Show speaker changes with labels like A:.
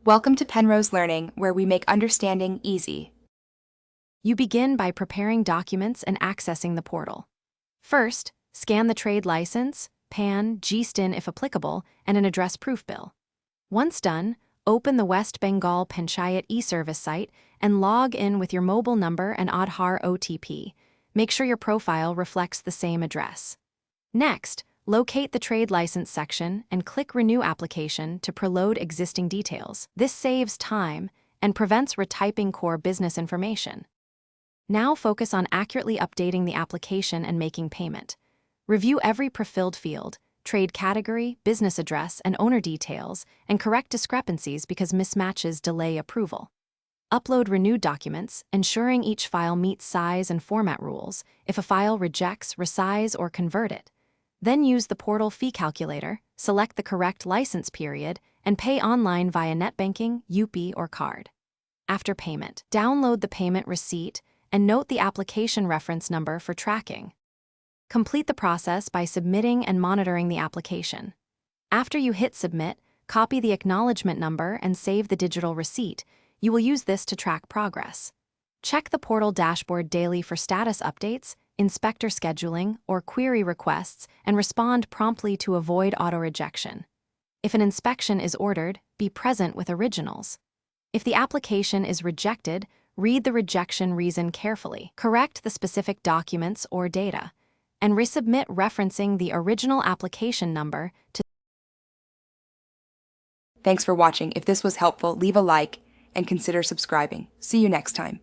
A: Welcome to Penrose Learning, where we make understanding easy.
B: You begin by preparing documents and accessing the portal. First, scan the trade license, PAN, GSTIN if applicable, and an address proof bill. Once done, open the West Bengal Panchayat e-service site and log in with your mobile number and Aadhaar OTP. Make sure your profile reflects the same address. Next, locate the trade license section and click Renew Application to preload existing details. This saves time and prevents retyping core business information. Now focus on accurately updating the application and making payment. Review every prefilled field, trade category, business address, and owner details, and correct discrepancies because mismatches delay approval. Upload renewed documents, ensuring each file meets size and format rules. If a file rejects, resize or convert it. Then use the portal fee calculator, select the correct license period, and pay online via net banking, UPI, or card. After payment, download the payment receipt and note the application reference number for tracking. Complete the process by submitting and monitoring the application. After you hit submit, copy the acknowledgement number and save the digital receipt. You will use this to track progress. Check the portal dashboard daily for status updates, inspector scheduling, or query requests, and respond promptly to avoid auto-rejection. If an inspection is ordered, be present with originals. If the application is rejected, read the rejection reason carefully, correct the specific documents or data, and resubmit referencing the original application number to.
A: Thanks for watching. If this was helpful, leave a like and consider subscribing. See you next time.